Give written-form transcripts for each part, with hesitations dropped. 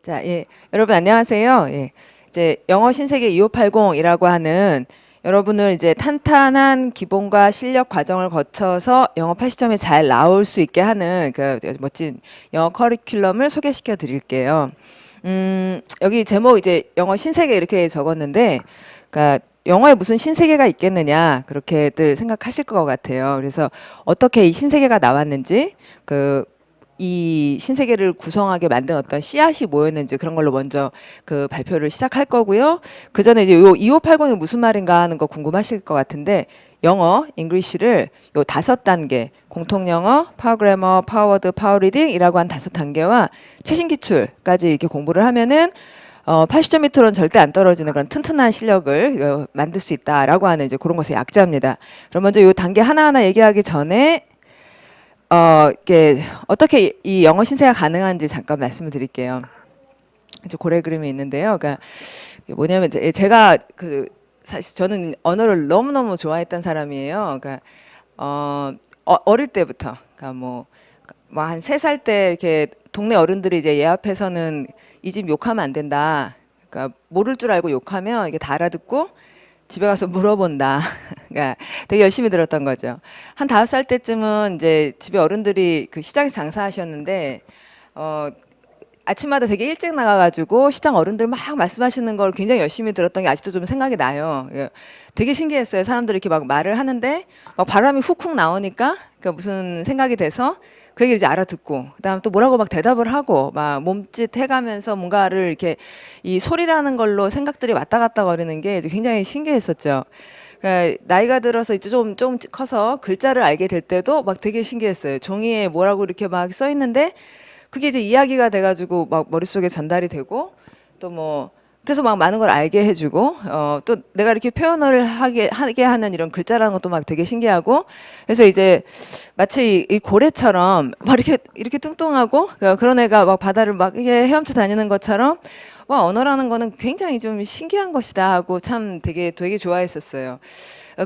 자, 예. 여러분 안녕하세요. 예. 이제 영어 신세계 2580이라고 하는 여러분을 이제 탄탄한 기본과 실력 과정을 거쳐서 영어 80점이 잘 나올 수 있게 하는 그 멋진 영어 커리큘럼을 소개시켜 드릴게요. 여기 제목 이제 영어 신세계 이렇게 적었는데, 그러니까 영어에 무슨 신세계가 있겠느냐 그렇게들 생각하실 것 같아요. 그래서 어떻게 이 신세계가 나왔는지, 이 신세계를 구성하게 만든 어떤 씨앗이 뭐였는지 그런 걸로 먼저 그 발표를 시작할 거고요. 그 전에 이제 요 2580이 무슨 말인가 하는 거 궁금하실 것 같은데, 영어, 잉글리시를 요 5단계, 공통영어, 파워그래머, 파워워드, 파워리딩이라고 한 5단계와 최신 기출까지 이렇게 공부를 하면은 80점 밑으로는 절대 안 떨어지는 그런 튼튼한 실력을 만들 수 있다라고 하는 이제 그런 것의 약자입니다. 그럼 먼저 요 단계 하나하나 얘기하기 전에 이게 어떻게 이 영어 신세가 가능한지 잠깐 말씀을 드릴게요. 이제 고래 그림이 있는데요. 그러니까 이게 뭐냐면 제가 사실 저는 언어를 너무너무 좋아했던 사람이에요. 그러니까 어릴 때부터, 그러니까 뭐 한 3살 때 이렇게 동네 어른들이 이제 얘 앞에서는 이 집 욕하면 안 된다. 그러니까 모를 줄 알고 욕하면 이게 다 알아듣고 집에 가서 물어본다. 그러니까 되게 열심히 들었던 거죠. 한 5살 때쯤은 이제 집에 어른들이 그 시장에서 장사하셨는데, 아침마다 되게 일찍 나가가지고 시장 어른들 막 말씀하시는 걸 굉장히 열심히 들었던 게 아직도 좀 생각이 나요. 되게 신기했어요. 사람들이 이렇게 막 말을 하는데 막 바람이 훅훅 나오니까, 그러니까 무슨 생각이 돼서 그 얘기를 이제 알아듣고, 그다음 또 뭐라고 막 대답을 하고 막 몸짓 해가면서 뭔가를 이렇게 이 소리라는 걸로 생각들이 왔다 갔다 거리는 게 이제 굉장히 신기했었죠. 그러니까 나이가 들어서 이제 좀 커서 글자를 알게 될 때도 막 되게 신기했어요. 종이에 뭐라고 이렇게 막 써 있는데 그게 이제 이야기가 돼가지고 막 머릿속에 전달이 되고, 또 뭐 그래서 막 많은 걸 알게 해주고, 또 내가 이렇게 표현을 하게 하는 이런 글자라는 것도 막 되게 신기하고, 그래서 이제 마치 이 고래처럼 막 이렇게 뚱뚱하고 그런 애가 막 바다를 막 이렇게 헤엄쳐 다니는 것처럼, 와, 언어라는 거는 굉장히 좀 신기한 것이다 하고 참 되게 좋아했었어요.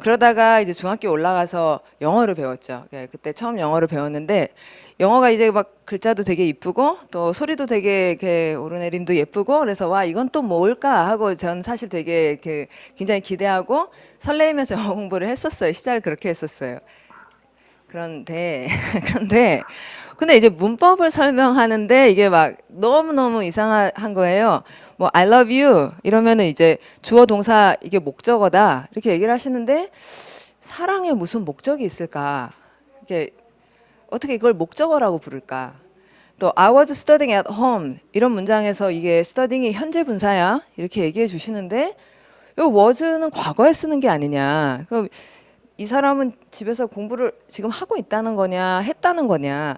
그러다가 이제 중학교 올라가서 영어를 배웠죠. 그때 처음 영어를 배웠는데, 영어가 이제 막 글자도 되게 이쁘고 또 소리도 되게 이렇게 오르내림도 예쁘고, 그래서 와, 이건 또 뭘까 하고 전 사실 되게 굉장히 기대하고 설레이면서 영어 공부를 했었어요. 시작을 그렇게 했었어요. 그런데 근데 이제 문법을 설명하는데 이게 막 너무너무 이상한 거예요. 뭐 I love you 이러면은 이제 주어 동사 이게 목적어다 이렇게 얘기를 하시는데, 사랑에 무슨 목적이 있을까? 이게 어떻게 이걸 목적어라고 부를까? 또 I was studying at home 이런 문장에서 이게 studying이 현재 분사야 이렇게 얘기해 주시는데, 이 was는 과거에 쓰는 게 아니냐? 그럼 이 사람은 집에서 공부를 지금 하고 있다는 거냐, 했다는 거냐?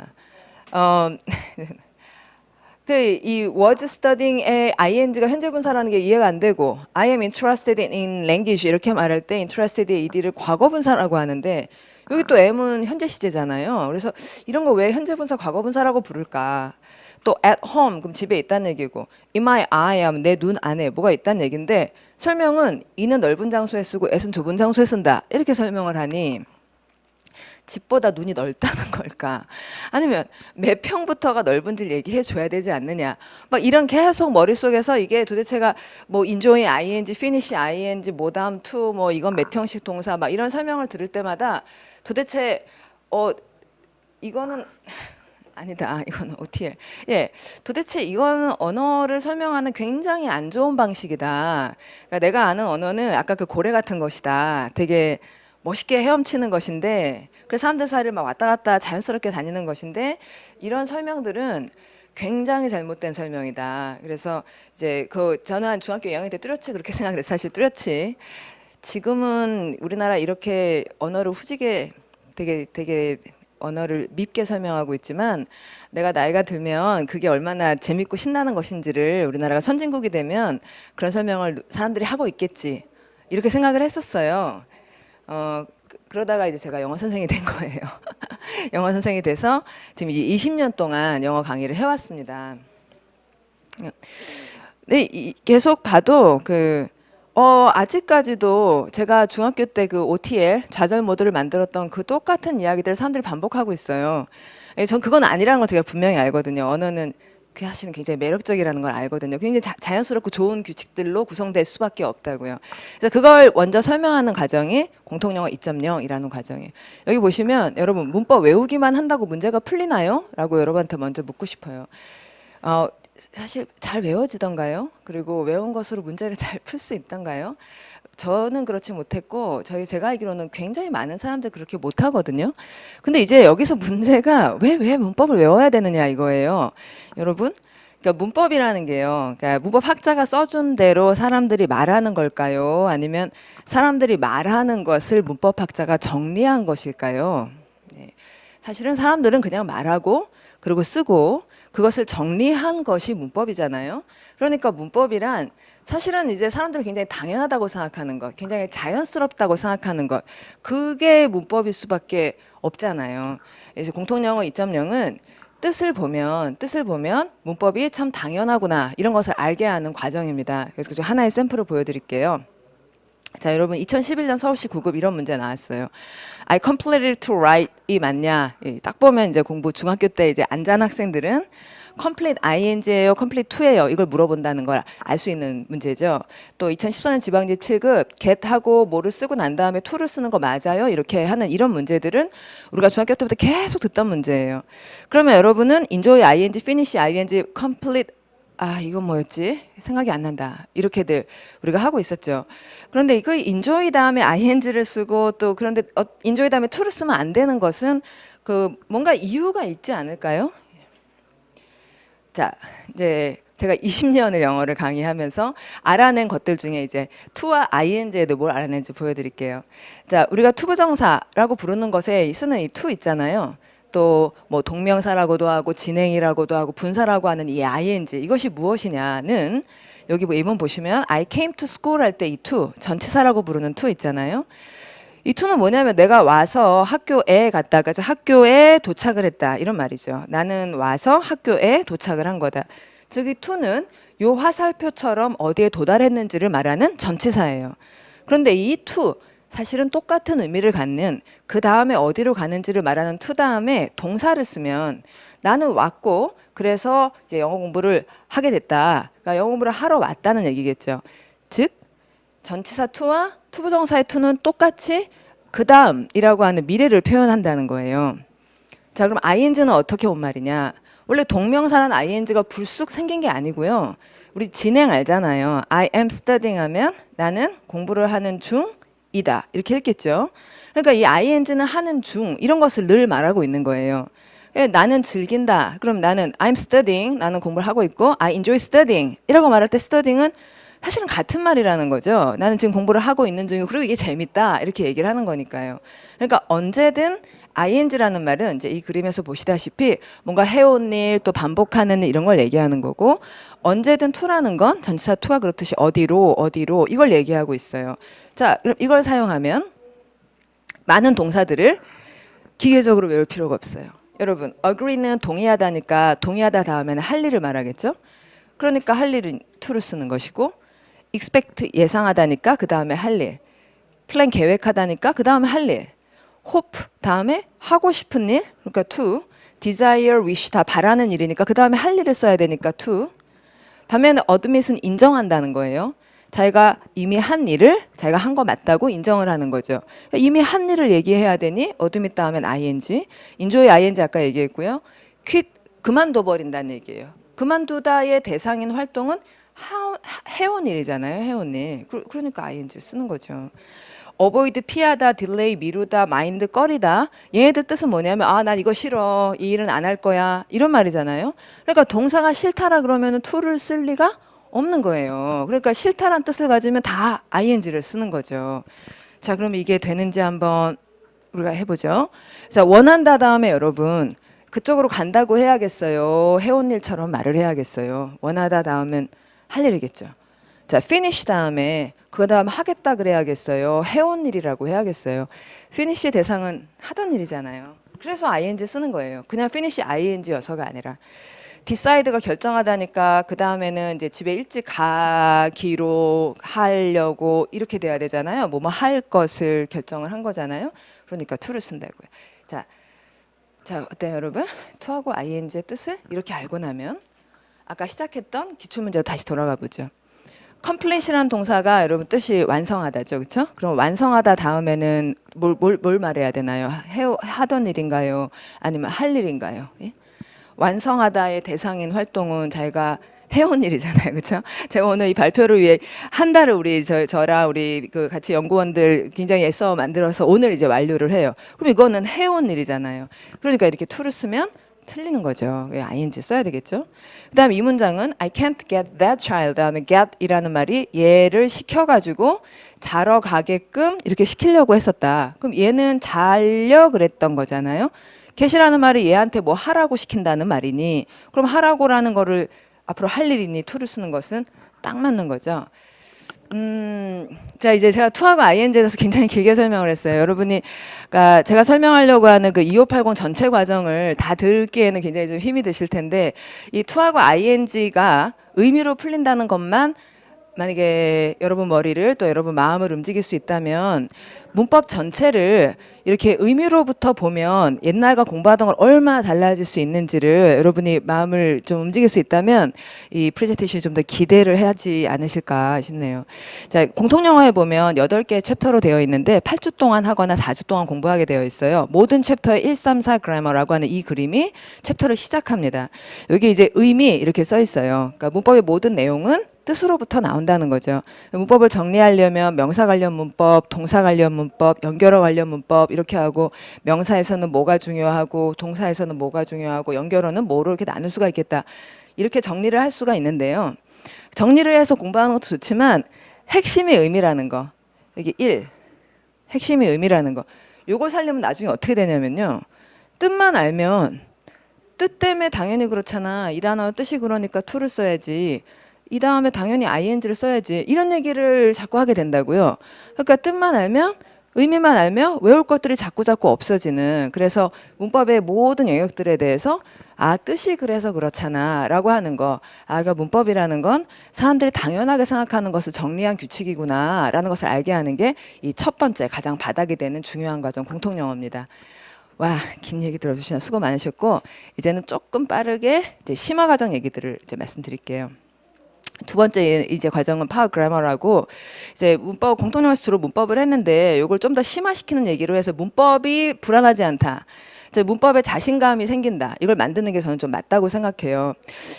이 was studying의 ing가 현재 분사라는 게 이해가 안 되고, I am interested in language 이렇게 말할 때 interested의 ed를 과거 분사라고 하는데, 여기 또 am은 현재 시제잖아요. 그래서 이런 거 왜 현재 분사 과거 분사라고 부를까? 또 at home 그럼 집에 있다는 얘기고, in my eye 하면 내 눈 안에 뭐가 있다는 얘기인데, 설명은 in은 넓은 장소에 쓰고 at은 좁은 장소에 쓴다 이렇게 설명을 하니 집보다 눈이 넓다는 걸까? 아니면 몇 평부터가 넓은지를 얘기해 줘야 되지 않느냐? 막 이런 계속 머릿속에서 이게 도대체가 뭐 enjoy ing, finish ing, 뭐 다음 to 뭐 이건 몇 형식 동사 막 이런 설명을 들을 때마다 도대체 이거는 아니다. 이거는 OTL. 예. 도대체 이거는 언어를 설명하는 굉장히 안 좋은 방식이다. 그러니까 내가 아는 언어는 아까 그 고래 같은 것이다. 되게 멋있게 헤엄치는 것인데, 그 사람들 사이를 막 왔다 갔다 자연스럽게 다니는 것인데, 이런 설명들은 굉장히 잘못된 설명이다. 그래서 이제 저는 한 중학교 2학년 때 뚜렷이 그렇게 생각을 했어요. 사실 뚜렷이. 지금은 우리나라 이렇게 언어를 후지게 되게 언어를 밉게 설명하고 있지만, 내가 나이가 들면 그게 얼마나 재밌고 신나는 것인지를, 우리나라가 선진국이 되면 그런 설명을 사람들이 하고 있겠지 이렇게 생각을 했었어요. 그러다가 이제 제가 영어 선생이 된 거예요. 영어 선생이 돼서 지금 이제 20년 동안 영어 강의를 해왔습니다. 네, 계속 봐도 아직까지도 제가 중학교 때 그 OTL 좌절 모드를 만들었던 그 똑같은 이야기들을 사람들이 반복하고 있어요. 전 그건 아니라는 걸 제가 분명히 알거든요. 언어는 그게 사실은 굉장히 매력적이라는 걸 알거든요. 굉장히 자연스럽고 좋은 규칙들로 구성될 수밖에 없다고요. 그래서 그걸 먼저 설명하는 과정이 공통영어 2.0이라는 과정이에요. 여기 보시면 여러분 문법 외우기만 한다고 문제가 풀리나요? 라고 여러분한테 먼저 묻고 싶어요. 사실 잘 외워지던가요? 그리고 외운 것으로 문제를 잘 풀 수 있던가요? 저는 그렇지 못했고 제가 알기로는 굉장히 많은 사람들 그렇게 못하거든요. 근데 이제 여기서 문제가 왜 문법을 외워야 되느냐 이거예요. 여러분, 그러니까 문법이라는 게요. 그러니까 문법 학자가 써준 대로 사람들이 말하는 걸까요? 아니면 사람들이 말하는 것을 문법 학자가 정리한 것일까요? 네. 사실은 사람들은 그냥 말하고 그리고 쓰고 그것을 정리한 것이 문법이잖아요. 그러니까 문법이란 사실은 이제 사람들이 굉장히 당연하다고 생각하는 것, 굉장히 자연스럽다고 생각하는 것, 그게 문법일 수밖에 없잖아요. 그래서 공통영어 2.0은 뜻을 보면 문법이 참 당연하구나 이런 것을 알게 하는 과정입니다. 그래서 그 중 하나의 샘플을 보여드릴게요. 자, 여러분 2011년 서울시 9급 이런 문제 나왔어요. I completed to write이 맞냐? 딱 보면 이제 공부 중학교 때 이제 안 잔 학생들은 complete ing예요, complete to예요. 이걸 물어본다는 걸 알 수 있는 문제죠. 또 2014년 지방직 7급 get하고 뭐를 쓰고 난 다음에 to를 쓰는 거 맞아요? 이렇게 하는 이런 문제들은 우리가 중학교 때부터 계속 듣던 문제예요. 그러면 여러분은 enjoy ing, finish ing, complete 이건 뭐였지? 생각이 안 난다. 이렇게들 우리가 하고 있었죠. 그런데 이거 enjoy 다음에 ing를 쓰고 또 그런데 enjoy 다음에 to를 쓰면 안 되는 것은 그 뭔가 이유가 있지 않을까요? 자, 이제 제가 20년을 영어를 강의하면서 알아낸 것들 중에 이제 to와 ing에도 뭘 알아낸지 보여드릴게요. 자, 우리가 투부정사라고 부르는 것에 쓰는 이 to 있잖아요. 또 뭐 동명사라고도 하고 진행이라고도 하고 분사라고 하는 이 ing 이것이 무엇이냐는 여기 뭐 예문 보시면 I came to school 할 때 이 to 전치사라고 부르는 to 있잖아요. 이 to는 뭐냐면 내가 와서 학교에 갔다가 학교에 도착을 했다 이런 말이죠. 나는 와서 학교에 도착을 한 거다. 즉 이 to는 요 화살표처럼 어디에 도달했는지를 말하는 전치사예요. 그런데 이 to 사실은 똑같은 의미를 갖는 그 다음에 어디로 가는지를 말하는 to 다음에 동사를 쓰면 나는 왔고 그래서 이제 영어 공부를 하게 됐다. 그러니까 영어 공부를 하러 왔다는 얘기겠죠. 즉 전치사 to와 투부정사의 to는 똑같이 그 다음이라고 하는 미래를 표현한다는 거예요. 자, 그럼 ing는 어떻게 온 말이냐? 원래 동명사란 ing가 불쑥 생긴 게 아니고요. 우리 진행 알잖아요. I am studying 하면 나는 공부를 하는 중이다. 이렇게 했겠죠. 그러니까 이 ing는 하는 중 이런 것을 늘 말하고 있는 거예요. 나는 즐긴다. 그럼 나는 I'm studying. 나는 공부를 하고 있고 I enjoy studying. 이라고 말할 때 studying은 사실은 같은 말이라는 거죠. 나는 지금 공부를 하고 있는 중이고 그리고 이게 재밌다. 이렇게 얘기를 하는 거니까요. 그러니까 언제든 ing라는 말은 이제 이 그림에서 보시다시피 뭔가 해온 일 또 반복하는 일 이런 걸 얘기하는 거고 언제든 to라는 건 전치사 to가 그렇듯이 어디로 이걸 얘기하고 있어요. 자, 그럼 이걸 사용하면 많은 동사들을 기계적으로 외울 필요가 없어요. 여러분, agree는 동의하다니까 동의하다 다음에는 할 일을 말하겠죠? 그러니까 할 일은 to를 쓰는 것이고 expect 예상하다니까 그 다음에 할 일, plan 계획하다니까 그 다음에 할 일, hope 다음에 하고 싶은 일, 그러니까 to, desire, wish 다 바라는 일이니까 그 다음에 할 일을 써야 되니까 to. 반면에 admit은 인정한다는 거예요. 자기가 이미 한 일을 자기가 한 거 맞다고 인정을 하는 거죠. 이미 한 일을 얘기해야 되니 admit 다음엔 ing, enjoy ing 아까 얘기했고요. quit 그만둬 버린다는 얘기예요. 그만두다의 대상인 활동은 해온 일이잖아요. 해온 일. 그러니까 ing를 쓰는 거죠. avoid 피하다, delay 미루다, mind 꺼리다. 얘네들 뜻은 뭐냐면 난 이거 싫어. 이 일은 안 할 거야. 이런 말이잖아요. 그러니까 동사가 싫다라 그러면은 to를 쓸 리가 없는 거예요. 그러니까 싫다란 뜻을 가지면 다 ing를 쓰는 거죠. 자, 그럼 이게 되는지 한번 우리가 해보죠. 자, 원한다 다음에 여러분 그쪽으로 간다고 해야겠어요. 해온 일처럼 말을 해야겠어요. 원하다 다음은 할 일이겠죠. 자, finish 다음에 그 다음 하겠다 그래야겠어요. 해온 일이라고 해야겠어요. finish 대상은 하던 일이잖아요. 그래서 ing 쓰는 거예요. 그냥 finish ing여서가 아니라 decide가 결정하다니까 그 다음에는 이제 집에 일찍 가기로 하려고 이렇게 돼야 되잖아요. 뭐뭐 할 것을 결정을 한 거잖아요. 그러니까 to를 쓴다고요. 자, 어때요 여러분? to하고 ing의 뜻을 이렇게 알고 나면 아까 시작했던 기출문제로 다시 돌아가 보죠. complete이라는 동사가 여러분 뜻이 완성하다죠, 그렇죠? 그럼 완성하다 다음에는 뭘 말해야 되나요? 하던 일인가요? 아니면 할 일인가요? 예? 완성하다의 대상인 활동은 자기가 해온 일이잖아요, 그렇죠? 제가 오늘 이 발표를 위해 한 달을 저랑 우리 그 같이 연구원들 굉장히 애써 만들어서 오늘 이제 완료를 해요. 그럼 이거는 해온 일이잖아요. 그러니까 이렇게 to를 쓰면 틀리는 거죠. ing 써야 되겠죠. 그다음에 이 문장은 I can't get that child. 다음에 get이라는 말이 얘를 시켜가지고 자러 가게끔 이렇게 시키려고 했었다. 그럼 얘는 자려 그랬던 거잖아요. get이라는 말이 얘한테 뭐 하라고 시킨다는 말이니 그럼 하라고라는 거를 앞으로 할 일이니 to를 쓰는 것은 딱 맞는 거죠. 자, 이제 제가 to하고 ing에 대해서 굉장히 길게 설명을 했어요. 여러분이, 그러니까 제가 설명하려고 하는 그 2580 전체 과정을 다 듣기에는 굉장히 좀 힘이 드실 텐데, 이 to하고 ing가 의미로 풀린다는 것만 만약에 여러분 머리를 또 여러분 마음을 움직일 수 있다면 문법 전체를 이렇게 의미로부터 보면 옛날과 공부하던 걸 얼마나 달라질 수 있는지를 여러분이 마음을 좀 움직일 수 있다면 이 프레젠테이션이 좀 더 기대를 하지 않으실까 싶네요. 자, 공통영어에 보면 8개의 챕터로 되어 있는데 8주 동안 하거나 4주 동안 공부하게 되어 있어요. 모든 챕터의 134 그래머라고 하는 이 그림이 챕터를 시작합니다. 여기 이제 의미 이렇게 써 있어요. 그러니까 문법의 모든 내용은 뜻으로부터 나온다는 거죠. 문법을 정리하려면 명사 관련 문법, 동사 관련 문법, 연결어 관련 문법 이렇게 하고 명사에서는 뭐가 중요하고 동사에서는 뭐가 중요하고 연결어는 뭐로 이렇게 나눌 수가 있겠다. 이렇게 정리를 할 수가 있는데요. 정리를 해서 공부하는 것도 좋지만 핵심의 의미라는 거. 여기 1. 핵심의 의미라는 거. 요걸 살리면 나중에 어떻게 되냐면요. 뜻만 알면 뜻 때문에 당연히 그렇잖아. 이 단어의 뜻이 그러니까 to를 써야지. 이 다음에 당연히 ing를 써야지. 이런 얘기를 자꾸 하게 된다고요. 그러니까 뜻만 알면 의미만 알면 외울 것들이 자꾸 없어지는. 그래서 문법의 모든 영역들에 대해서 아 뜻이 그래서 그렇잖아 라고 하는 거. 아 그러니까 문법이라는 건 사람들이 당연하게 생각하는 것을 정리한 규칙이구나 라는 것을 알게 하는 게 이 첫 번째 가장 바닥이 되는 중요한 과정 공통영어입니다. 와, 긴 얘기 들어주시나 수고 많으셨고 이제는 조금 빠르게 이제 심화 과정 얘기들을 이제 말씀드릴게요. 두 번째 이제 과정은 파워 그래머라고 이제 문법 공통영어에서 주로 문법을 했는데 이걸 좀 더 심화시키는 얘기로 해서 문법이 불안하지 않다. 문법에 자신감이 생긴다. 이걸 만드는 게 저는 좀 맞다고 생각해요.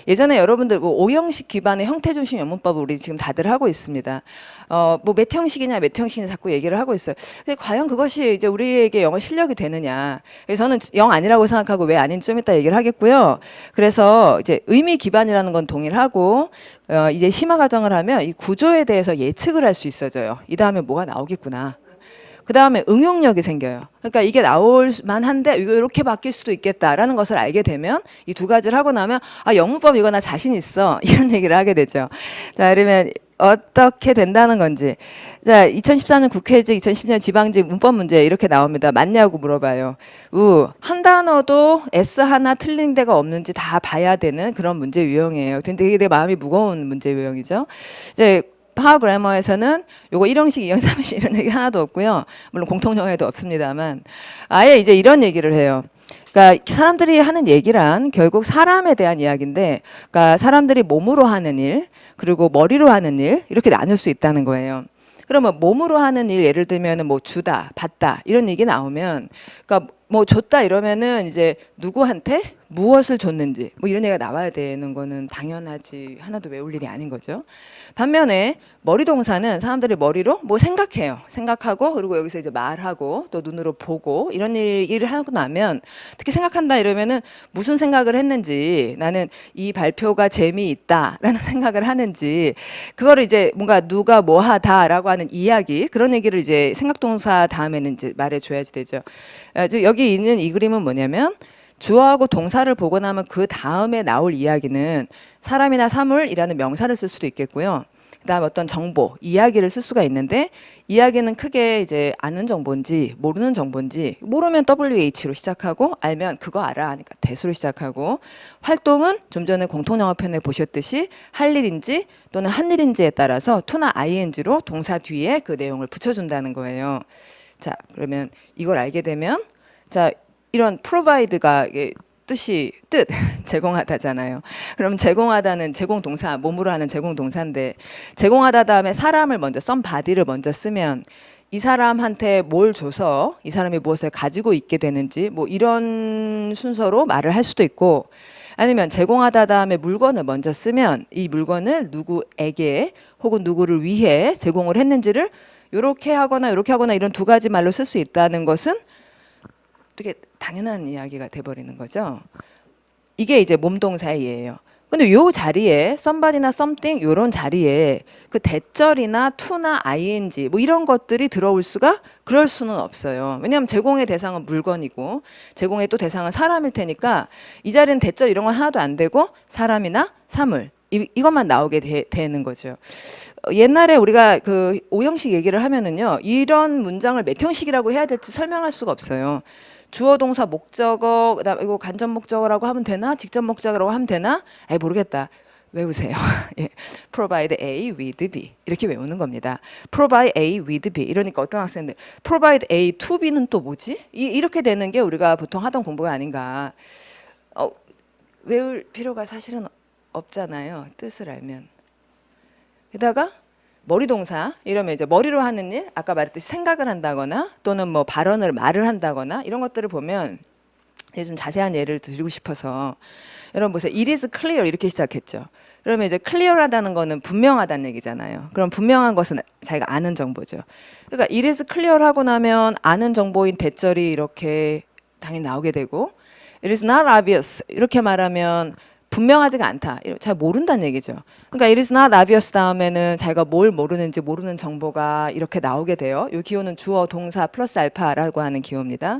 예전에 여러분들 오형식 기반의 형태 중심 영문법을 우리 지금 다들 하고 있습니다. 뭐 몇 형식이냐 몇 형식이냐 자꾸 얘기를 하고 있어요. 근데 과연 그것이 이제 우리에게 영어 실력이 되느냐. 저는 영 아니라고 생각하고 왜 아닌지 좀 이따 얘기를 하겠고요. 그래서 이제 의미 기반이라는 건 동일하고 이제 심화 과정을 하면 이 구조에 대해서 예측을 할 수 있어져요. 이 다음에 뭐가 나오겠구나. 그 다음에 응용력이 생겨요. 그러니까 이게 나올 만한데 이거 이렇게 바뀔 수도 있겠다라는 것을 알게 되면 이 두 가지를 하고 나면 아 영문법 이거 나 자신 있어 이런 얘기를 하게 되죠. 자 그러면 어떻게 된다는 건지 자 2014년 국회직 2010년 지방직 문법 문제 이렇게 나옵니다. 맞냐고 물어봐요. 한 단어도 S 하나 틀린 데가 없는지 다 봐야 되는 그런 문제 유형이에요. 근데 이게 내 마음이 무거운 문제 유형이죠. 이제 파워 그래머에서는 요거 1형식, 2형식, 3형식 이런 얘기 하나도 없고요. 물론 공통영어에도 없습니다만 아예 이제 이런 얘기를 해요. 그러니까 사람들이 하는 얘기란 결국 사람에 대한 이야기인데 그러니까 사람들이 몸으로 하는 일 그리고 머리로 하는 일 이렇게 나눌 수 있다는 거예요. 그러면 몸으로 하는 일 예를 들면 뭐 주다, 받다 이런 얘기 나오면 그러니까 뭐 줬다 이러면은 이제 누구한테 무엇을 줬는지 뭐 이런 얘기가 나와야 되는 거는 당연하지 하나도 외울 일이 아닌 거죠. 반면에 머리 동사는 사람들이 머리로 뭐 생각해요. 생각하고 그리고 여기서 이제 말하고 또 눈으로 보고 이런 얘기를 하고 나면 특히 생각한다 이러면은 무슨 생각을 했는지 나는 이 발표가 재미있다라는 생각을 하는지 그거를 이제 뭔가 누가 뭐 하다라고 하는 이야기 그런 얘기를 이제 생각 동사 다음에는 이제 말해줘야지 되죠. 여기 있는 이 그림은 뭐냐면 주어하고 동사를 보고 나면 그 다음에 나올 이야기는 사람이나 사물이라는 명사를 쓸 수도 있겠고요. 그다음 어떤 정보, 이야기를 쓸 수가 있는데 이야기는 크게 이제 아는 정보인지 모르는 정보인지 모르면 WH로 시작하고 알면 그거 알아 하니까 대수로 시작하고 활동은 좀 전에 공통영어 편에 보셨듯이 할 일인지 또는 한 일인지에 따라서 to나 ing로 동사 뒤에 그 내용을 붙여준다는 거예요. 자 그러면 이걸 알게 되면 자 이런 provide가 뜻 제공하다잖아요. 그럼 제공하다는 제공 동사, 몸으로 하는 제공 동사인데 제공하다 다음에 사람을 먼저 somebody를 먼저 쓰면 이 사람한테 뭘 줘서 이 사람이 무엇을 가지고 있게 되는지 뭐 이런 순서로 말을 할 수도 있고 아니면 제공하다 다음에 물건을 먼저 쓰면 이 물건을 누구에게 혹은 누구를 위해 제공을 했는지를 요렇게 하거나 이런 두 가지 말로 쓸 수 있다는 것은 되게 당연한 이야기가 돼버리는 거죠. 이게 이제 몸동사의 예예요. 근데 요 자리에 somebody나 something 요런 자리에 그 대절이나 to나 ing 뭐 이런 것들이 들어올 수가 그럴 수는 없어요. 왜냐하면 제공의 대상은 물건이고 제공의 또 대상은 사람일 테니까 이 자리는 대절 이런 건 하나도 안 되고 사람이나 사물 이것만 나오게 되는 거죠. 옛날에 우리가 그 오형식 얘기를 하면은요 이런 문장을 몇 형식이라고 해야 될지 설명할 수가 없어요. 주어 동사 목적어 그다음 이거 간접 목적어라고 하면 되나 직접 목적어라고 하면 되나 모르겠다 외우세요. 예. provide A with B 이렇게 외우는 겁니다. provide A with B 이러니까 어떤 학생들 provide A to B는 또 뭐지? 이렇게 되는 게 우리가 보통 하던 공부가 아닌가. 외울 필요가 사실은 없잖아요. 뜻을 알면. 게다가 머리 동사 이러면 이제 머리로 하는 일 아까 말했듯이 생각을 한다거나 또는 뭐 말을 한다거나 이런 것들을 보면 좀 자세한 예를 드리고 싶어서 여러분 보세요. It is clear 이렇게 시작했죠. 그러면 이제 clear하다는 거는 분명하다는 얘기잖아요. 그럼 분명한 것은 자기가 아는 정보죠. 그러니까 it is clear 하고 나면 아는 정보인 대절이 이렇게 당연히 나오게 되고 it is not obvious 이렇게 말하면 분명하지가 않다. 잘 모른다는 얘기죠. 그러니까 it is not obvious 다음에는 자기가 뭘 모르는지 모르는 정보가 이렇게 나오게 돼요. 이 기호는 주어, 동사 플러스 알파라고 하는 기호입니다.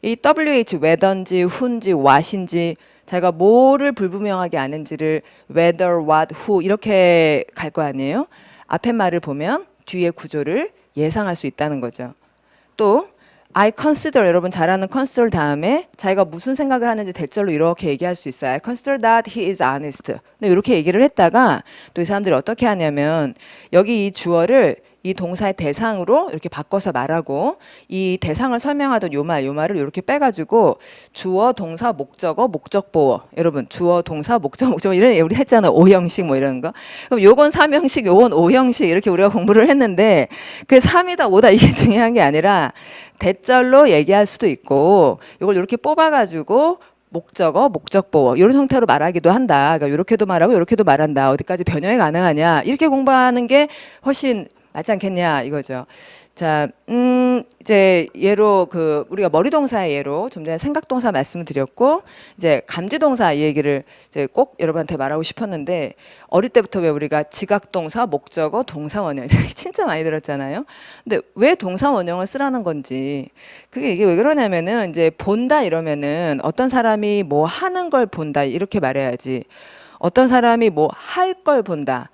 이 WH whether인지 who인지 what인지 자기가 뭐를 불분명하게 아는지를 whether, what, who 이렇게 갈 거 아니에요. 앞에 말을 보면 뒤에 구조를 예상할 수 있다는 거죠. 또 I consider 여러분 잘 아는 consider 다음에 자기가 무슨 생각을 하는지 대절로 이렇게 얘기할 수 있어요. I consider that he is honest. 근데 이렇게 얘기를 했다가 또 이 사람들이 어떻게 하냐면 여기 이 주어를 이 동사의 대상으로 이렇게 바꿔서 말하고 이 대상을 설명하던 요 말을 이렇게 빼가지고 주어, 동사, 목적어, 목적보어 여러분 주어, 동사, 목적어 이런 우리 했잖아. 5형식 뭐 이런 거. 그럼 요건 3형식, 요건 5형식 이렇게 우리가 공부를 했는데 그게 3이다 5다 이게 중요한 게 아니라 대절로 얘기할 수도 있고 이걸 이렇게 뽑아가지고 목적어, 목적보어 이런 형태로 말하기도 한다. 그러니까 이렇게도 말하고 이렇게도 말한다. 어디까지 변형이 가능하냐 이렇게 공부하는 게 훨씬 맞지 않겠냐 이거죠. 자, 이제 예로 우리가 머리 동사의 예로 좀 전에 생각 동사 말씀을 드렸고 이제 감지 동사 이 얘기를 이제 꼭 여러분한테 말하고 싶었는데 어릴 때부터 왜 우리가 지각 동사, 목적어, 동사 원형 이렇게 진짜 많이 들었잖아요. 근데 왜 동사 원형을 쓰라는 건지 그게 이게 왜 그러냐면은 이제 본다 이러면은 어떤 사람이 뭐 하는 걸 본다 이렇게 말해야지 어떤 사람이 뭐 할 걸 본다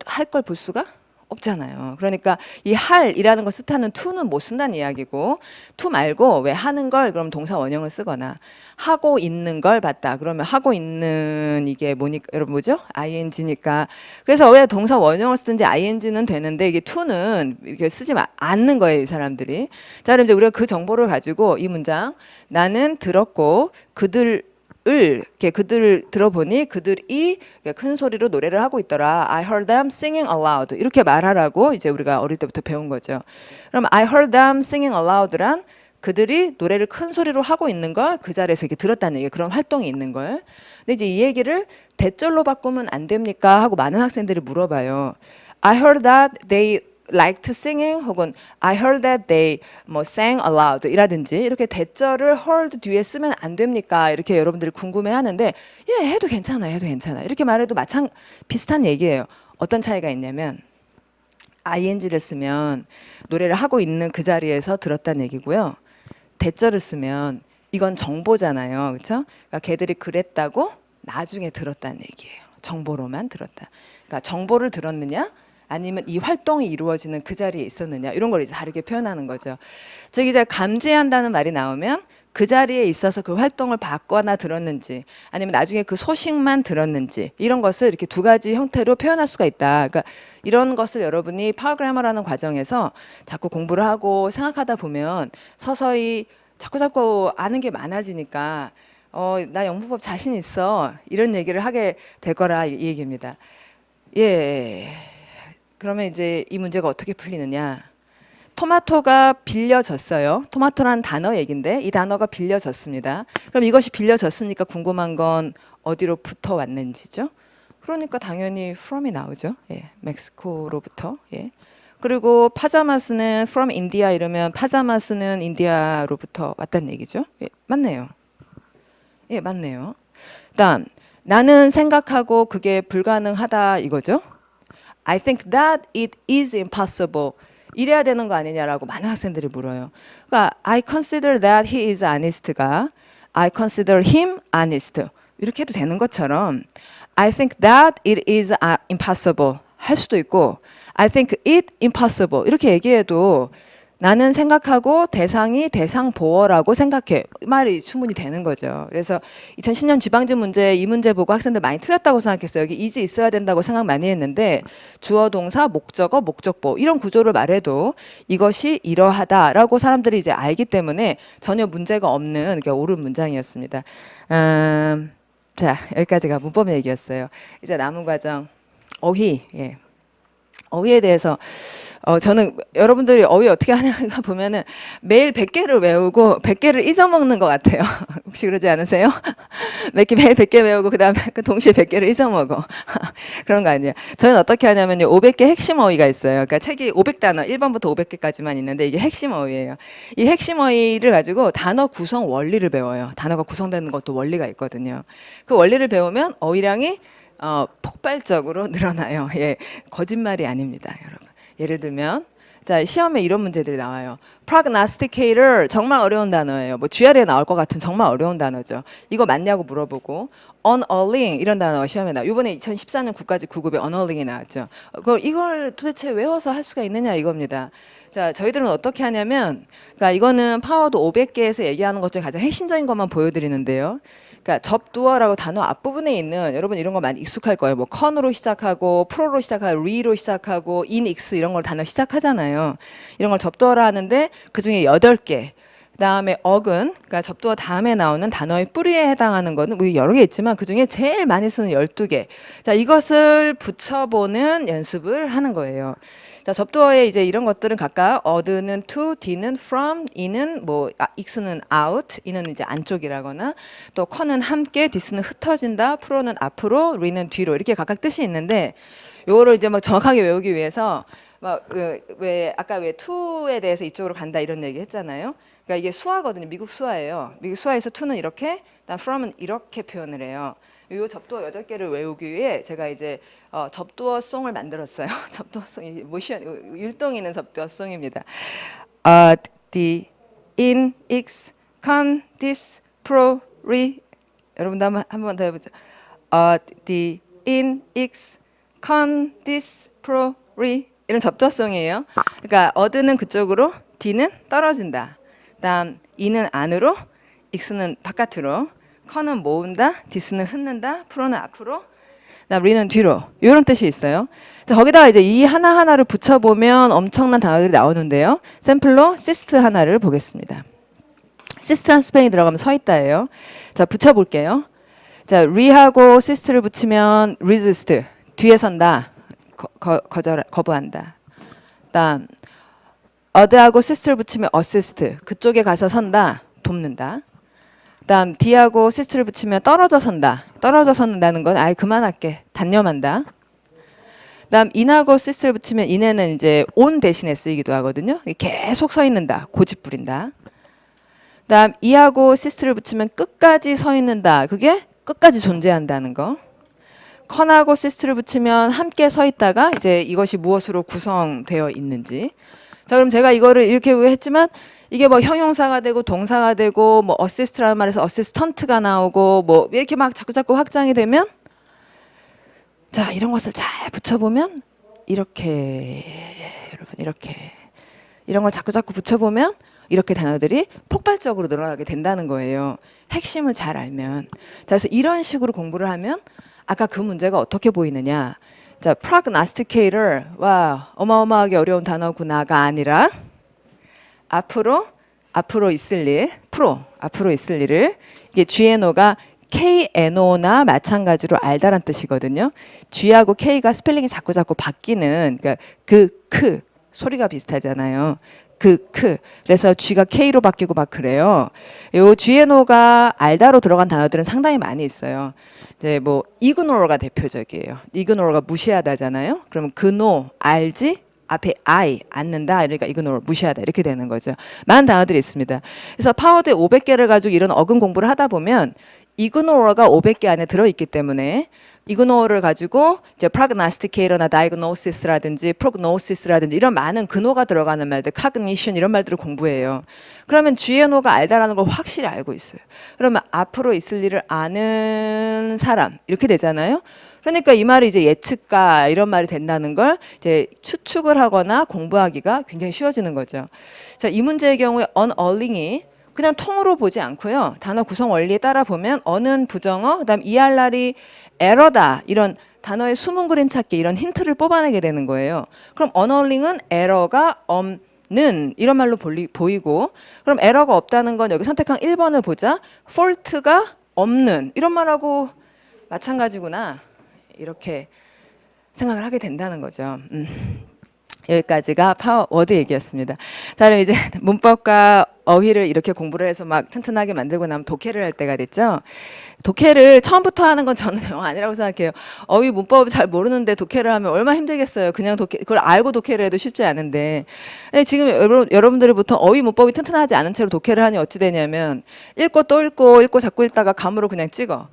할 걸 볼 수가 없잖아요. 그러니까 이 할이라는 걸 뜻하는 to는 못 쓴다는 이야기고 to 말고 왜 하는 걸 그럼 동사 원형을 쓰거나 하고 있는 걸 봤다. 그러면 하고 있는 이게 뭐니까 여러분 뭐죠? ing니까. 그래서 왜 동사 원형을 쓰든지 ing는 되는데 이게 to는 이렇게 쓰지 않는 거예요, 이 사람들이. 자, 그럼 이제 우리가 그 정보를 가지고 이 문장 나는 들었고 그들을 들어보니 그들이 큰 소리로 노래를 하고 있더라. I heard them singing aloud. 이렇게 말하라고 이제 우리가 어릴 때부터 배운 거죠. 그럼 I heard them singing aloud란 그들이 노래를 큰 소리로 하고 있는 걸 그 자리에서 이렇게 들었다는 얘기, 그런 활동이 있는 걸. 근데 이제 이 얘기를 대절로 바꾸면 안 됩니까? 하고 많은 학생들이 물어봐요. I heard that they liked singing 혹은 I heard that they 뭐 sang aloud 이라든지 이렇게 대절을 heard 뒤에 쓰면 안 됩니까? 이렇게 여러분들이 궁금해하는데 예 해도 괜찮아요. 해도 괜찮아요. 이렇게 말해도 비슷한 얘기예요. 어떤 차이가 있냐면 ing를 쓰면 노래를 하고 있는 그 자리에서 들었다는 얘기고요. 대절을 쓰면 이건 정보잖아요. 그렇죠? 그러니까 걔들이 그랬다고 나중에 들었다는 얘기예요. 정보로만 들었다. 그러니까 정보를 들었느냐? 아니면 이 활동이 이루어지는 그 자리에 있었느냐 이런 걸 이제 다르게 표현하는 거죠. 즉 이제 감지한다는 말이 나오면 그 자리에 있어서 그 활동을 봤거나 들었는지 아니면 나중에 그 소식만 들었는지 이런 것을 이렇게 두 가지 형태로 표현할 수가 있다. 그러니까 이런 것을 여러분이 파워그래머라는 과정에서 자꾸 공부를 하고 생각하다 보면 서서히 자꾸 아는 게 많아지니까 나 영문법 자신 있어. 이런 얘기를 하게 될 거라 이 얘기입니다. 예. 그러면 이제 이 문제가 어떻게 풀리느냐? 토마토가 빌려졌어요. 토마토라는 단어 얘긴데 이 단어가 빌려졌습니다. 그럼 이것이 빌려졌으니까 궁금한 건 어디로부터 왔는지죠. 그러니까 당연히 from이 나오죠. 예, 멕시코로부터. 예. 그리고 파자마스는 from India 이러면 파자마스는 인디아로부터 왔다는 얘기죠. 예, 맞네요. 예, 맞네요. 다음, 나는 생각하고 그게 불가능하다 이거죠. I think that it is impossible. 이래야 되는 거 아니냐라고 많은 학생들이 물어요. 그러니까 I consider that he is honest가 I consider him honest 이렇게 해도 되는 것처럼 I think that it is impossible 할 수도 있고 I think it impossible 이렇게 얘기해도 나는 생각하고 대상이 대상 보어라고 생각해. 말이 충분히 되는 거죠. 그래서 2010년 지방직 문제 이 문제 보고 학생들 많이 틀렸다고 생각했어요. 여기 is 있어야 된다고 생각 많이 했는데 주어 동사 목적어 목적보 이런 구조를 말해도 이것이 이러하다라고 사람들이 이제 알기 때문에 전혀 문제가 없는 옳은 문장이었습니다. 자, 여기까지가 문법 얘기였어요. 이제 남은 과정 어휘. 예. 어휘에 대해서 저는 여러분들이 어휘 어떻게 하냐가 보면은 매일 100개를 외우고 100개를 잊어먹는 것 같아요. 혹시 그러지 않으세요? 매일 100개 외우고 그다음에 동시에 100개를 잊어먹어. 그런 거 아니에요. 저는 어떻게 하냐면요. 500개 핵심 어휘가 있어요. 그러니까 책이 500단어 1번부터 500개까지만 있는데 이게 핵심 어휘예요. 이 핵심 어휘를 가지고 단어 구성 원리를 배워요. 단어가 구성되는 것도 원리가 있거든요. 그 원리를 배우면 어휘량이 폭발적으로 늘어나요. 예, 거짓말이 아닙니다, 여러분. 예를 들면 자 시험에 이런 문제들이 나와요. prognosticator 정말 어려운 단어예요. 뭐 GR에 나올 것 같은 정말 어려운 단어죠. 이거 맞냐고 물어보고 unerling 이런 단어가 시험에 나와요. 이번에 2014년 국가직 9급에 unerling이 나왔죠. 이걸 도대체 외워서 할 수가 있느냐 이겁니다. 자 저희들은 어떻게 하냐면 그러니까 이거는 파워도 500개에서 얘기하는 것 중에 가장 핵심적인 것만 보여드리는데요. 그러니까 접두어라고 단어 앞부분에 있는 여러분 이런 거 많이 익숙할 거예요. 뭐 con으로 시작하고 pro로 시작하고 re로 시작하고 in, ex 이런 걸 단어 시작하잖아요. 이런 걸 접두어라 하는데 그중에 8개. 그다음에 어근, 그러니까 접두어 다음에 나오는 단어의 뿌리에 해당하는 거는 뭐 여러 개 있지만 그중에 제일 많이 쓰는 12개. 자, 이것을 붙여보는 연습을 하는 거예요. 자, 접두어에 이제 이런 것들은 각각 어드는 to, d는 from, in은 뭐 x는 out, in은 이제 안쪽이라거나 또 con은 함께, this는 흩어진다, pro는 앞으로, re는 뒤로 이렇게 각각 뜻이 있는데 요거를 이제 막 정확하게 외우기 위해서 막 왜 아까 왜 to에 대해서 이쪽으로 간다 이런 얘기 했잖아요. 그러니까 이게 수화거든요. 미국 수화예요. 미국 수화에서 to는 이렇게, 그다음 from은 이렇게 표현을 해요. 이 접두어 8개를 외우기 위해 제가 이제 접두어송을 만들었어요. 접두어송이 모션 율동 있는 접두어송입니다. the, in, ex, con, dis, pro, re 여러분도 한번 더 해보죠. the, in, ex, con, dis, pro, re 이런 접두어송이에요. 그러니까 어드는 그쪽으로, d는 떨어진다. 그다음 in은 안으로, x는 바깥으로, con은 모은다, dis는 흩는다, pro는 앞으로, 그다음 re는 뒤로 이런 뜻이 있어요. 자, 거기다가 이제 이 하나하나를 붙여보면 엄청난 단어들이 나오는데요. 샘플로 시스트 하나를 보겠습니다. 시스트란 스펠링이 들어가면 서 있다예요. 자, 붙여볼게요. 자, re하고 시스트를 붙이면 resist, 뒤에 선다, 거부한다. 그다음 어드하고 시스트를 붙이면 assist, 그쪽에 가서 선다, 돕는다. 그다음 D하고 시스트를 붙이면 떨어져 선다. 떨어져 선다는 건 아예 그만할게. 단념한다. 그다음 in하고 시스트를 붙이면 in에는 이제 on 대신에 쓰이기도 하거든요. 계속 서 있는다. 고집 부린다. 그다음 e하고 시스트를 붙이면 끝까지 서 있는다. 그게 끝까지 존재한다는 거. con하고 시스트를 붙이면 함께 서 있다가 이제 이것이 무엇으로 구성되어 있는지. 자, 그럼 제가 이거를 이렇게 했지만 이게 뭐 형용사가 되고 동사가 되고 뭐 어시스트라는 말에서 어시스턴트가 나오고 뭐 이렇게 막 자꾸 확장이 되면 자, 이런 것을 잘 붙여보면 이렇게 여러분 이렇게 이런 걸 자꾸 붙여보면 이렇게 단어들이 폭발적으로 늘어나게 된다는 거예요. 핵심을 잘 알면. 자, 그래서 이런 식으로 공부를 하면 아까 그 문제가 어떻게 보이느냐. 자, prognosticator 와 어마어마하게 어려운 단어구나가 아니라 앞으로 있을 일, 앞으로 있을 일을 이게 GNO가 KNO나 마찬가지로 알다란 뜻이거든요. G하고 K가 스펠링이 자꾸 바뀌는, 그러니까 크 소리가 비슷하잖아요. 그래서 G가 K로 바뀌고 막 그래요. 요 GNO가 알다로 들어간 단어들은 상당히 많이 있어요. 이제 뭐 이그노어가 대표적이에요. 이그노어가 무시하다잖아요. 그러면 그노 알지? 앞에 I 않는다. 그러니까 이그노어 무시하다 이렇게 되는 거죠. 많은 단어들이 있습니다. 그래서 파워드에 500개를 가지고 이런 어근 공부를 하다 보면 이그노어가 500개 안에 들어있기 때문에 이그노어를 가지고 이제 prognosticator나 diagnosis라든지 prognosis라든지 이런 많은 근호가 들어가는 말들, cognition 이런 말들을 공부해요. 그러면 GNO가 알다라는 걸 확실히 알고 있어요. 그러면 앞으로 있을 일을 아는 사람 이렇게 되잖아요. 그러니까 이 말이 이제 예측가 이런 말이 된다는 걸 이제 추측을 하거나 공부하기가 굉장히 쉬워지는 거죠. 자, 이 문제의 경우에 unearling이 그냥 통으로 보지 않고요. 단어 구성 원리에 따라 보면 어는 부정어, 그다음 이할 날이 에러다 이런 단어의 숨은 그림 찾기 이런 힌트를 뽑아내게 되는 거예요. 그럼 unearling은 에러가 없는 이런 말로 보이고 그럼 에러가 없다는 건 여기 선택한 1번을 보자. fault가 없는 이런 말하고 마찬가지구나. 이렇게 생각을 하게 된다는 거죠. 여기까지가 파워워드 얘기였습니다. 자, 그럼 이제 문법과 어휘를 이렇게 공부를 해서 막 튼튼하게 만들고 나면 독해를 할 때가 됐죠. 독해를 처음부터 하는 건 저는 영 아니라고 생각해요. 어휘 문법을 잘 모르는데 독해를 하면 얼마나 힘들겠어요. 그냥 독해, 그걸 알고 독해를 해도 쉽지 않은데. 근데 지금 여러분들이 보통 어휘 문법이 튼튼하지 않은 채로 독해를 하니 어찌 되냐면 읽고 또 읽고 자꾸 읽다가 감으로 그냥 찍어.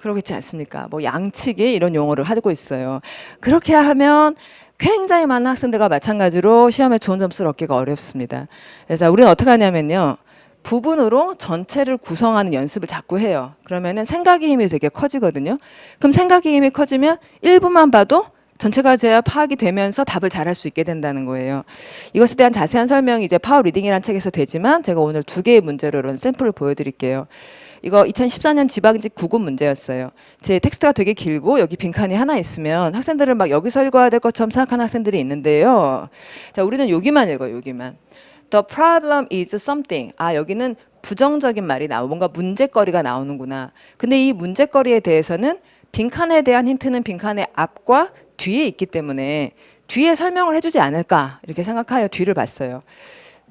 그러겠지 않습니까? 뭐 양치기 이런 용어를 하고 있어요. 그렇게 하면 굉장히 많은 학생들과 마찬가지로 시험에 좋은 점수를 얻기가 어렵습니다. 그래서 우리는 어떻게 하냐면요. 부분으로 전체를 구성하는 연습을 자꾸 해요. 그러면은 생각의 힘이 되게 커지거든요. 그럼 생각의 힘이 커지면 일부만 봐도 전체가 제야 파악이 되면서 답을 잘할 수 있게 된다는 거예요. 이것에 대한 자세한 설명이 이제 파워 리딩이라는 책에서 되지만 제가 오늘 2개의 문제로 이런 샘플을 보여드릴게요. 이거 2014년 지방직 9급 문제였어요. 제 텍스트가 되게 길고 여기 빈칸이 하나 있으면 학생들은 막 여기서 읽어야 될 것처럼 생각하는 학생들이 있는데요. 자, 우리는 여기만 읽어요. 여기만. The problem is something. 아, 여기는 부정적인 말이 나오고 뭔가 문제거리가 나오는구나. 근데 이 문제거리에 대해서는 빈칸에 대한 힌트는 빈칸의 앞과 뒤에 있기 때문에 뒤에 설명을 해주지 않을까 이렇게 생각하여 뒤를 봤어요.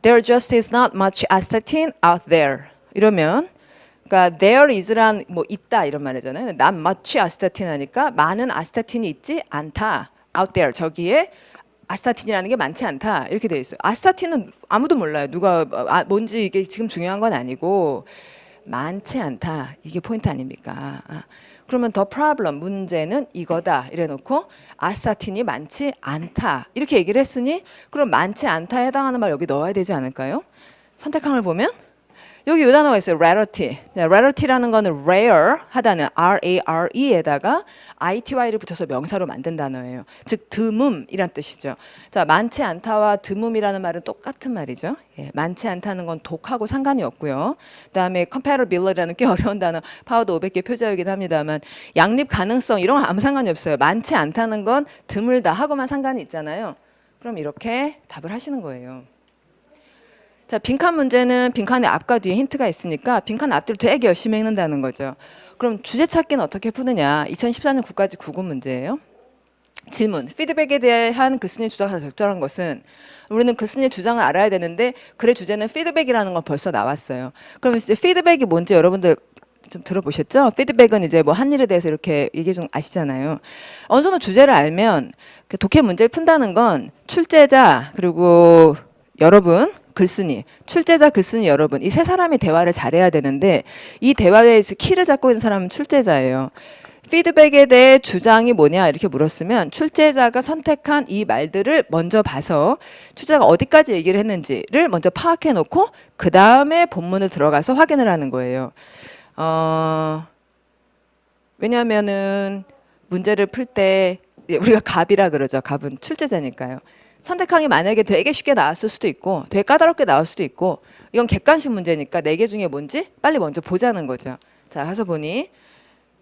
There just is not much astatine out there. 이러면 그러니까 there is란 뭐 있다 이런 말이잖아요. not much astatine 하니까 많은 아스타틴이 있지 않다. out there 저기에 아스타틴이라는 게 많지 않다 이렇게 돼 있어요. 아스타틴은 아무도 몰라요. 누가 뭔지 이게 지금 중요한 건 아니고 많지 않다 이게 포인트 아닙니까? 그러면 the problem 문제는 이거다 이래놓고 아스타틴이 많지 않다 이렇게 얘기를 했으니 그럼 많지 않다에 해당하는 말 여기 넣어야 되지 않을까요? 선택항을 보면 여기 이 단어가 있어요. rarity. rarity라는 거는 rare 하다는 R-A-R-E에다가 I-T-Y를 붙여서 명사로 만든 단어예요. 즉 드문이란 뜻이죠. 자, 많지 않다와 드문이라는 말은 똑같은 말이죠. 예, 많지 않다는 건 독하고 상관이 없고요. 그다음에 comparability라는 꽤 어려운 단어 파워도 500개 표제이긴 합니다만 양립 가능성 이런 건 아무 상관이 없어요. 많지 않다는 건 드물다 하고만 상관이 있잖아요. 그럼 이렇게 답을 하시는 거예요. 자, 빈칸 문제는 빈칸의 앞과 뒤에 힌트가 있으니까 빈칸 앞뒤를 되게 열심히 읽는다는 거죠. 그럼 주제 찾기는 어떻게 푸느냐? 2014년 9까지 9급 문제예요. 질문. 피드백에 대한 글쓴이 주장과 적절한 것은 우리는 글쓴이 주장을 알아야 되는데 글의 주제는 피드백이라는 건 벌써 나왔어요. 그럼 이제 피드백이 뭔지 여러분들 좀 들어보셨죠? 피드백은 이제 뭐 한 일에 대해서 이렇게 얘기 좀 아시잖아요. 어느 정도 주제를 알면 그 독해 문제를 푼다는 건 출제자 그리고 여러분 글쓴이, 출제자, 글쓴이 여러분 이 세 사람이 대화를 잘해야 되는데 이 대화에서 키를 잡고 있는 사람은 출제자예요. 피드백에 대해 주장이 뭐냐 이렇게 물었으면 출제자가 선택한 이 말들을 먼저 봐서 출제자가 어디까지 얘기를 했는지를 먼저 파악해 놓고 그 다음에 본문을 들어가서 확인을 하는 거예요. 왜냐하면은 문제를 풀 때 우리가 갑이라 그러죠. 갑은 출제자니까요. 선택항이 만약에 되게 쉽게 나왔을 수도 있고 되게 까다롭게 나올 수도 있고 이건 객관식 문제니까 4개 중에 뭔지 빨리 먼저 보자는 거죠. 자, 가서 보니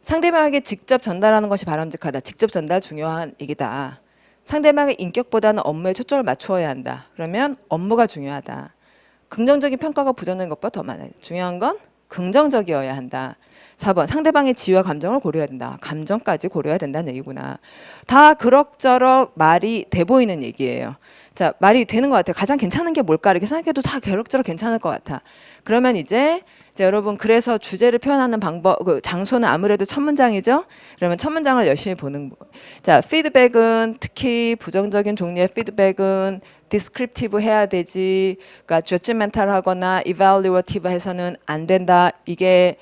상대방에게 직접 전달하는 것이 바람직하다. 직접 전달 중요한 얘기다. 상대방의 인격보다는 업무에 초점을 맞추어야 한다. 그러면 업무가 중요하다. 긍정적인 평가가 부정적인 것보다 더 많아요. 중요한 건 긍정적이어야 한다. 4번 상대방의 지위와 감정을 고려해야 된다. 감정까지 고려해야 된다는 얘기구나. 다 그럭저럭 말이 돼 보이는 얘기예요. 자, 말이 되는 것 같아요. 가장 괜찮은 게 뭘까 이렇게 생각해도 다 그럭저럭 괜찮을 것 같아. 그러면 이제 여러분 그래서 주제를 표현하는 방법, 그 장소는 아무래도 첫 문장이죠. 그러면 첫 문장을 열심히 보는. 자, 피드백은 특히 부정적인 종류의 피드백은 디스크립티브 해야 되지. 그러니까 저지멘탈하거나 이발리어티브 해서는 안 된다. 이게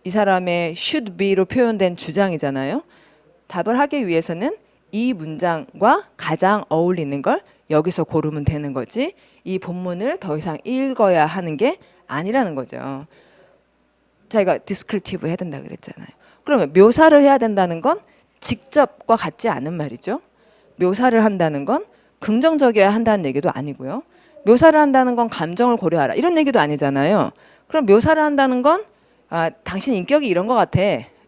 이 사람의 should be로 표현된 주장이잖아요. 답을 하기 위해서는 이 문장과 가장 어울리는 걸 여기서 고르면 되는 거지. 이 본문을 더 이상 읽어야 하는 게 아니라는 거죠. 자기가 디스크립티브 해야 된다 그랬잖아요. 그러면 묘사를 해야 된다는 건 직접과 같지 않은 말이죠. 묘사를 한다는 건 긍정적이어야 한다는 얘기도 아니고요. 묘사를 한다는 건 감정을 고려하라 이런 얘기도 아니잖아요. 그럼 묘사를 한다는 건 당신 인격이 이런 것 같아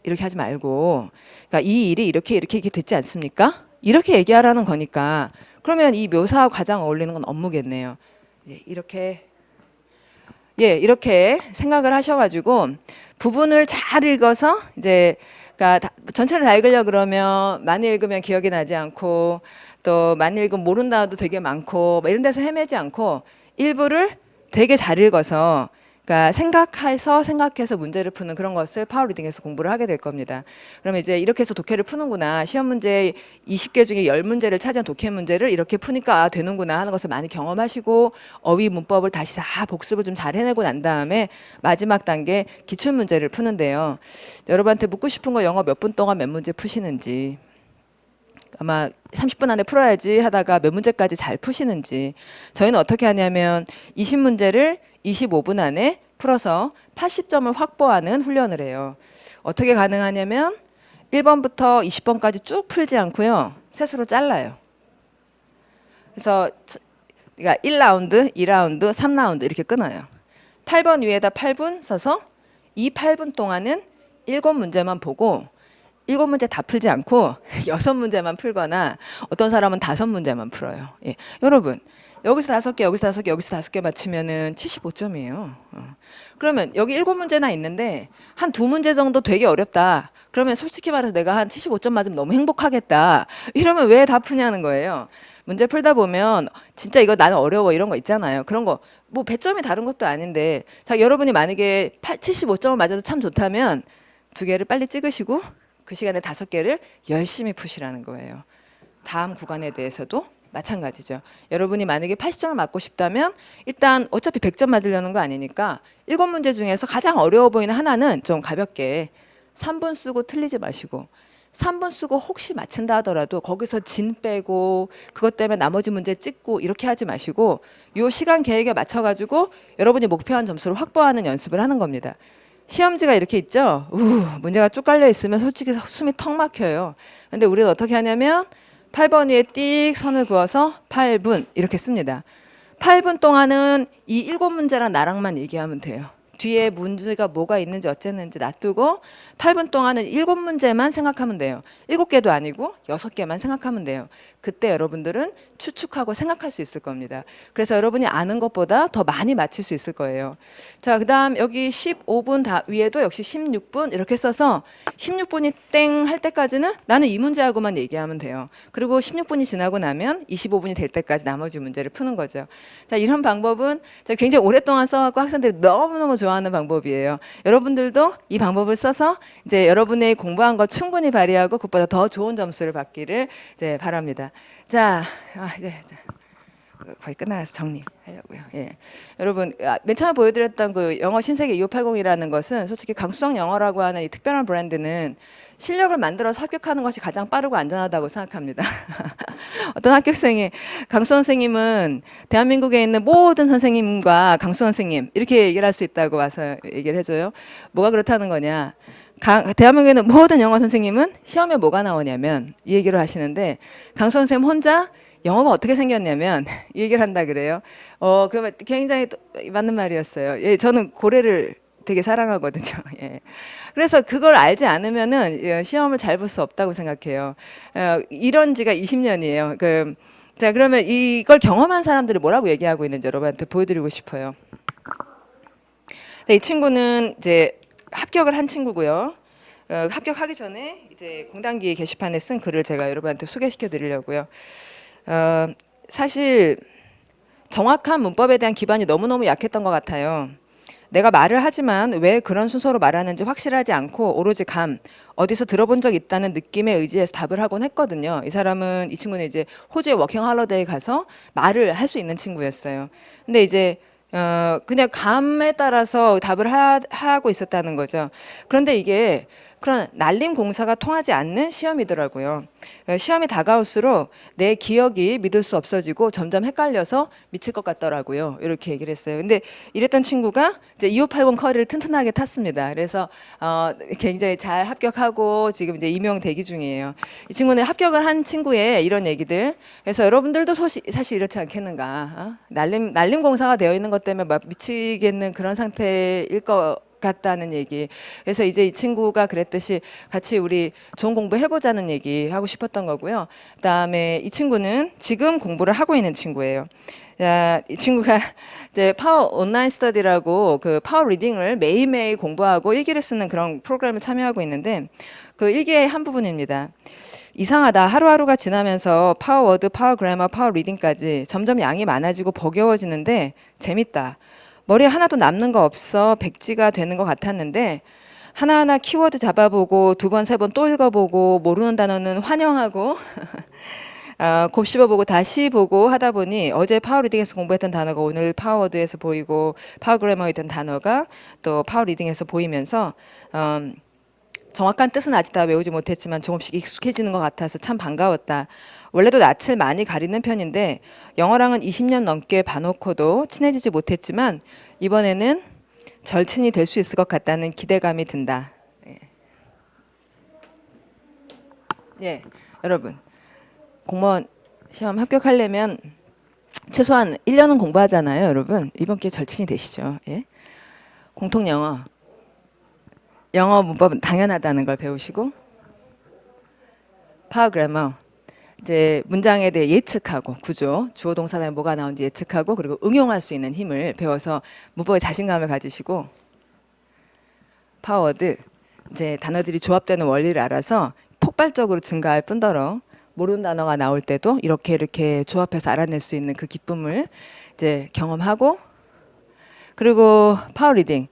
이렇게 하지 말고, 그러니까 이 일이 이렇게 됐지 않습니까? 이렇게 얘기하라는 거니까. 그러면 이 묘사와 가장 어울리는 건 업무겠네요. 이제 이렇게 생각을 하셔가지고 부분을 잘 읽어서 이제 그러니까 전체를 다 읽으려 그러면 많이 읽으면 기억이 나지 않고 또 많이 읽으면 모르는 단어도 되게 많고 이런 데서 헤매지 않고 일부를 되게 잘 읽어서 그러니까 생각해서 문제를 푸는 그런 것을 파워 리딩에서 공부를 하게 될 겁니다. 그러면 이제 이렇게 해서 독해를 푸는구나. 시험 문제 20개 중에 10문제를 차지한 독해 문제를 이렇게 푸니까 되는구나 하는 것을 많이 경험하시고 어휘 문법을 다시 다 복습을 좀 잘 해내고 난 다음에 마지막 단계 기출 문제를 푸는데요. 여러분한테 묻고 싶은 거 영어 몇 분 동안 몇 문제 푸시는지, 아마 30분 안에 풀어야지 하다가 몇 문제까지 잘 푸시는지. 저희는 어떻게 하냐면 20문제를 25분 안에 풀어서 80점을 확보하는 훈련을 해요. 어떻게 가능하냐면 1번부터 20번까지 쭉 풀지 않고요. 셋으로 잘라요. 그래서 그러니까 1라운드, 2라운드, 3라운드 이렇게 끊어요. 8번 위에다 8분 써서 이 8분 동안은 7문제만 보고 7문제 다 풀지 않고 6문제만 풀거나 어떤 사람은 5문제만 풀어요. 예. 여러분 여기서 5개, 여기서 5개, 여기서 5개 맞히면은 75점이에요. 그러면 여기 7문제나 있는데 한 2문제 정도 되게 어렵다. 그러면 솔직히 말해서 내가 한 75점 맞으면 너무 행복하겠다. 이러면 왜 다 푸냐는 거예요. 문제 풀다 보면 진짜 이거 나는 어려워 이런 거 있잖아요. 그런 거 뭐 배점이 다른 것도 아닌데, 자 여러분이 만약에 75점을 맞아도 참 좋다면 2개를 빨리 찍으시고 그 시간에 5개를 열심히 푸시라는 거예요. 다음 구간에 대해서도 마찬가지죠. 여러분이 만약에 80점을 맞고 싶다면 일단 어차피 100점 맞으려는 거 아니니까 7문제 중에서 가장 어려워 보이는 하나는 좀 가볍게 3분 쓰고 틀리지 마시고, 3분 쓰고 혹시 맞춘다 하더라도 거기서 진 빼고 그것 때문에 나머지 문제 찍고 이렇게 하지 마시고 요 시간 계획에 맞춰가지고 여러분이 목표한 점수를 확보하는 연습을 하는 겁니다. 시험지가 이렇게 있죠. 문제가 쭉 깔려 있으면 솔직히 숨이 턱 막혀요. 근데 우리는 어떻게 하냐면 8번 위에 띡 선을 그어서 8분 이렇게 씁니다. 8분 동안은 이 7문제랑 나랑만 얘기하면 돼요. 뒤에 문제가 뭐가 있는지 어쨌는지 놔두고 8분 동안은 7문제만 생각하면 돼요. 7개도 아니고 6개만 생각하면 돼요. 그때 여러분들은 추측하고 생각할 수 있을 겁니다. 그래서 여러분이 아는 것보다 더 많이 맞힐 수 있을 거예요. 자, 그다음 여기 15분 다 위에도 역시 16분 이렇게 써서 16분이 땡 할 때까지는 나는 이 문제하고만 얘기하면 돼요. 그리고 16분이 지나고 나면 25분이 될 때까지 나머지 문제를 푸는 거죠. 자, 이런 방법은 굉장히 오랫동안 써갖고 학생들이 너무너무 좋아하는 방법이에요. 여러분들도 이 방법을 써서 이제 여러분의 공부한 거 충분히 발휘하고 그것보다 더 좋은 점수를 받기를 이제 바랍니다. 자, 이제 거의 끝나서 정리하려고요. 예. 여러분, 맨 처음에 보여드렸던 그 영어 신세계 2580이라는 것은 솔직히 강수성 영어라고 하는 이 특별한 브랜드는 실력을 만들어서 합격하는 것이 가장 빠르고 안전하다고 생각합니다. 어떤 합격생이 강수 선생님은 대한민국에 있는 모든 선생님과 강수 선생님 이렇게 얘기를 할 수 있다고 와서 얘기를 해줘요. 뭐가 그렇다는 거냐. 대한민국에 있는 모든 영어 선생님은 시험에 뭐가 나오냐면 이 얘기를 하시는데 강수 선생님 혼자 영어가 어떻게 생겼냐면 이 얘기를 한다 그래요. 그 굉장히 맞는 말이었어요. 예, 저는 고래를 되게 사랑하거든요. 예. 그래서 그걸 알지 않으면은 시험을 잘 볼 수 없다고 생각해요. 이런 지가 20년이에요. 자, 그러면 이걸 경험한 사람들이 뭐라고 얘기하고 있는지 여러분한테 보여드리고 싶어요. 이 친구는 이제 합격을 한 친구고요. 합격하기 전에 이제 공단기 게시판에 쓴 글을 제가 여러분한테 소개시켜 드리려고요. 사실 정확한 문법에 대한 기반이 너무너무 약했던 것 같아요. 내가 말을 하지만 왜 그런 순서로 말하는지 확실하지 않고 오로지 어디서 들어본 적 있다는 느낌에 의지해서 답을 하곤 했거든요. 이 친구는 이제 호주의 워킹 홀리데이 가서 말을 할 수 있는 친구였어요. 근데 이제 그냥 감에 따라서 답을 하고 있었다는 거죠. 그런데 이게 그런 날림 공사가 통하지 않는 시험이더라고요. 시험이 다가올수록 내 기억이 믿을 수 없어지고 점점 헷갈려서 미칠 것 같더라고요. 이렇게 얘기를 했어요. 근데 이랬던 친구가 이제 2580 커리를 튼튼하게 탔습니다. 그래서 굉장히 잘 합격하고 지금 이제 임용 대기 중이에요. 이 친구는 합격을 한 친구의 이런 얘기들. 그래서 여러분들도 사실 이렇지 않겠는가? 날림 공사가 되어 있는 것 때문에 막 미치겠는 그런 상태일 것 같다는 얘기. 그래서 이제 이 친구가 그랬듯이 같이 우리 좋은 공부 해보자는 얘기 하고 싶었던 거고요. 그다음에 이 친구는 지금 공부를 하고 있는 친구예요. 이 친구가 이제 파워 온라인 스터디라고 그 파워 리딩을 매일매일 공부하고 일기를 쓰는 그런 프로그램을 참여하고 있는데 그 일기의 한 부분입니다. 이상하다. 하루하루가 지나면서 파워 워드, 파워 그래머, 파워 리딩까지 점점 양이 많아지고 버거워지는데 재밌다. 머리에 하나도 남는 거 없어 백지가 되는 것 같았는데 하나하나 키워드 잡아보고 2번, 3번 또 읽어보고 모르는 단어는 환영하고 곱씹어보고 다시 보고 하다 보니 어제 파워 리딩에서 공부했던 단어가 오늘 파워 워드에서 보이고 파워 그래머에 있던 단어가 또 파워 리딩에서 보이면서 정확한 뜻은 아직 다 외우지 못했지만 조금씩 익숙해지는 것 같아서 참 반가웠다. 원래도 낯을 많이 가리는 편인데 영어랑은 20년 넘게 봐놓고도 친해지지 못했지만 이번에는 절친이 될 수 있을 것 같다는 기대감이 든다. 예, 여러분 공무원 시험 합격하려면 최소한 1년은 공부하잖아요. 여러분 이번 기회에 절친이 되시죠. 예? 공통 영어 문법은 당연하다는 걸 배우시고 파워 그래머 이제 문장에 대해 예측하고 구조, 주어 동사 다음에 뭐가 나오는지 예측하고 그리고 응용할 수 있는 힘을 배워서 문법에 자신감을 가지시고 파워 워드 이제 단어들이 조합되는 원리를 알아서 폭발적으로 증가할 뿐더러 모르는 단어가 나올 때도 이렇게 조합해서 알아낼 수 있는 그 기쁨을 이제 경험하고 그리고 파워 리딩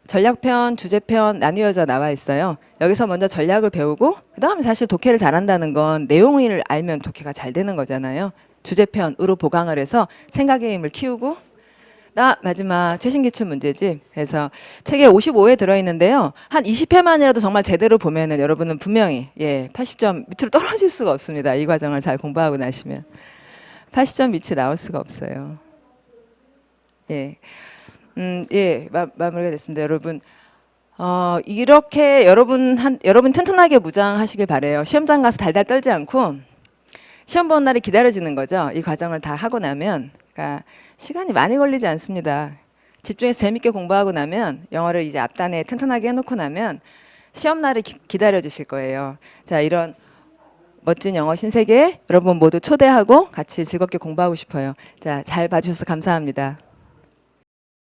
전략편, 주제편 나뉘어져 나와 있어요. 여기서 먼저 전략을 배우고 그다음에 사실 독해를 잘한다는 건 내용을 알면 독해가 잘 되는 거잖아요. 주제편으로 보강을 해서 생각의 힘을 키우고 마지막 최신기출 문제집 해서 책에 55회 들어있는데요. 한 20회만이라도 정말 제대로 보면은 여러분은 분명히 80점 밑으로 떨어질 수가 없습니다. 이 과정을 잘 공부하고 나시면 80점 밑이 나올 수가 없어요. 마무리가 됐습니다. 여러분 이렇게 여러분 튼튼하게 무장하시길 바래요. 시험장 가서 달달 떨지 않고 시험 보는 날이 기다려지는 거죠. 이 과정을 다 하고 나면 그러니까 시간이 많이 걸리지 않습니다. 집중해서 재밌게 공부하고 나면 영어를 이제 앞단에 튼튼하게 해놓고 나면 시험 날이 기다려 주실 거예요. 자, 이런 멋진 영어 신세계 여러분 모두 초대하고 같이 즐겁게 공부하고 싶어요. 자, 잘 봐주셔서 감사합니다.